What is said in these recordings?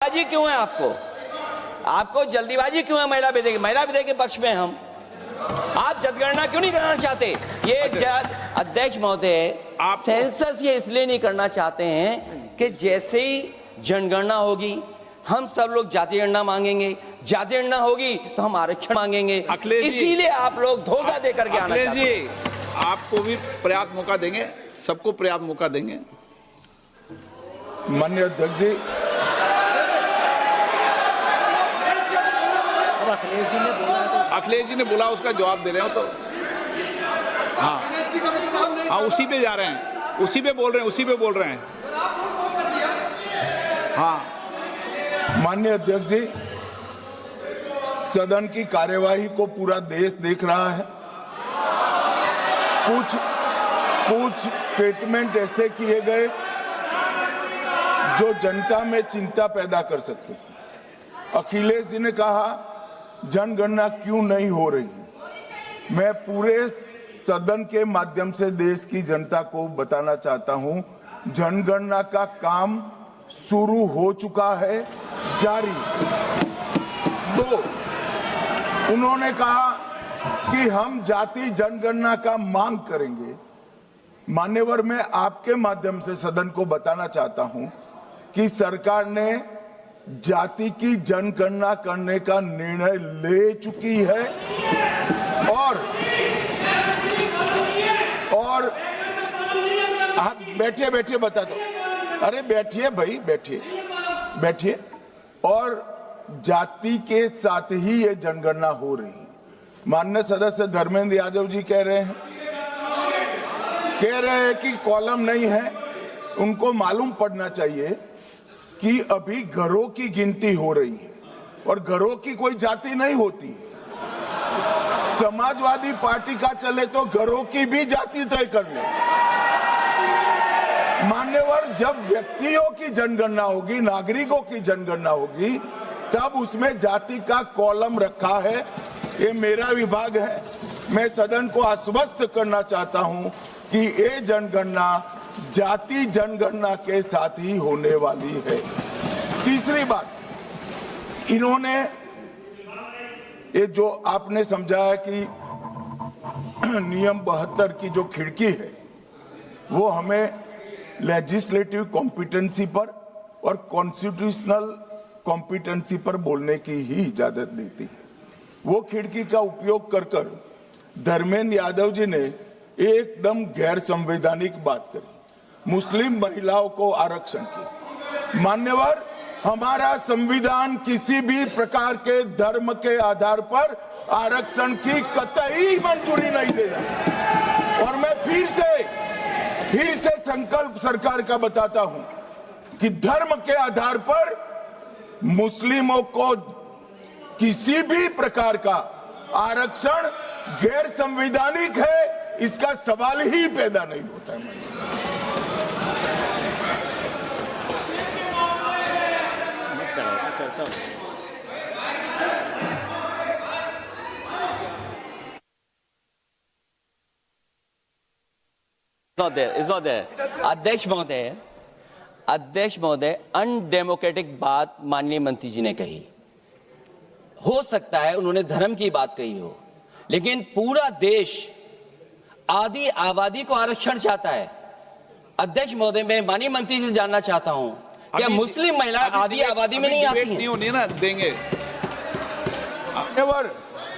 जल्दीबाजी क्यों है आपको जल्दीबाजी क्यों है महिला विधेयक के पक्ष में हम? आप जनगणना क्यों नहीं कराना चाहते? ये अध्यक्ष महोदय, सेंसस ये इसलिए नहीं करना चाहते हैं कि जैसे ही जनगणना होगी हम सब लोग जाति गणना मांगेंगे, जाति गणना होगी तो हम आरक्षण मांगेंगे, इसीलिए आप लोग धोखा दे करके आना चाहते हैं। आपको भी पर्याप्त मौका देंगे, सबको पर्याप्त मौका देंगे। माननीय अध्यक्ष जी, अखिलेश जी ने बोला, उसका जवाब दे रहे हो तो हाँ उसी पे जा रहे हैं, उसी पे बोल रहे हैं। हाँ माननीय अध्यक्ष जी, सदन की कार्यवाही को पूरा देश देख रहा है। कुछ स्टेटमेंट ऐसे किए गए जो जनता में चिंता पैदा कर सकते हैं। अखिलेश जी ने कहा जनगणना क्यों नहीं हो रही है। मैं पूरे सदन के माध्यम से देश की जनता को बताना चाहता हूं, जनगणना का काम शुरू हो चुका है, जारी। दो, उन्होंने कहा कि हम जाति जनगणना का मांग करेंगे। मान्यवर, मैं आपके माध्यम से सदन को बताना चाहता हूं कि सरकार ने जाति की जनगणना करने का निर्णय ले चुकी है और आप बैठिए बता दो। अरे बैठिए भाई, बैठिए। और जाति के साथ ही ये जनगणना हो रही है। माननीय सदस्य धर्मेंद्र यादव जी कह रहे हैं कि कॉलम नहीं है। उनको मालूम पड़ना चाहिए कि अभी घरों की गिनती हो रही है और घरों की कोई जाति नहीं होती है। समाजवादी पार्टी का चले तो घरों की भी जाति तय कर ले। मान्यवर, जब व्यक्तियों की जनगणना होगी, नागरिकों की जनगणना होगी, तब उसमें जाति का कॉलम रखा है। ये मेरा विभाग है। मैं सदन को आश्वस्त करना चाहता हूं कि ये जनगणना जाति जनगणना के साथ ही होने वाली है। तीसरी बात, इन्होंने ये जो आपने समझाया कि नियम 72 की जो खिड़की है वो हमें लेजिस्लेटिव कॉम्पिटेंसी पर और कॉन्स्टिट्यूशनल कॉम्पिटेंसी पर बोलने की ही इजाजत देती है। वो खिड़की का उपयोग कर धर्मेंद्र यादव जी ने एकदम गैर संवैधानिक बात करी, मुस्लिम महिलाओं को आरक्षण की। मान्यवर, हमारा संविधान किसी भी प्रकार के धर्म के आधार पर आरक्षण की कतई मंजूरी नहीं दे रहा। और मैं फिर से संकल्प सरकार का बताता हूं कि धर्म के आधार पर मुस्लिमों को किसी भी प्रकार का आरक्षण गैर संवैधानिक है, इसका सवाल ही पैदा नहीं होता है। अध्यक्ष महोदय, अनडेमोक्रेटिक बात माननीय मंत्री जी ने कही। हो सकता है उन्होंने धर्म की बात कही हो, लेकिन पूरा देश आदि आबादी को आरक्षण चाहता है। अध्यक्ष महोदय, मैं माननीय मंत्री से जानना चाहता हूं, क्या मुस्लिम महिला आदि आबादी में नहीं आती हैं? नहीं होनी ना, देंगे।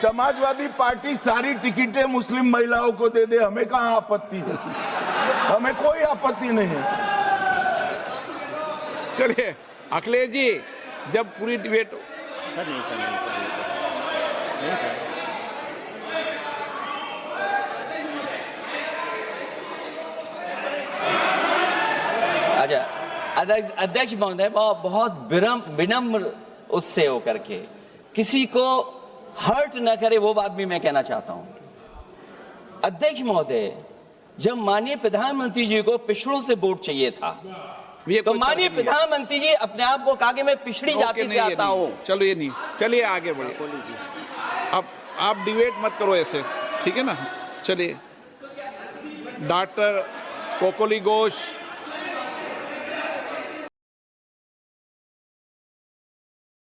समाजवादी पार्टी सारी टिकटें मुस्लिम महिलाओं को दे दे, हमें कहां आपत्ति है? हमें कोई आपत्ति नहीं है। चलिए अखिलेश जी, जब पूरी डिबेट नहीं सर। अच्छा, अध्यक्ष महोदय, बहुत विनम्र उससे होकर के किसी को हर्ट न करे, वो बात भी मैं कहना चाहता हूं। अध्यक्ष महोदय, जब माननीय प्रधानमंत्री जी को पिछड़ों से वोट चाहिए था, तो माननीय प्रधानमंत्री जी अपने आप को कहा कि मैं पिछड़ी जाति से आता हूं। चलो ये नहीं, चलिए आगे बढ़िए। अब आप डिबेट मत करो ऐसे, ठीक है ना? चलिए, डॉक्टर कोकोली घोष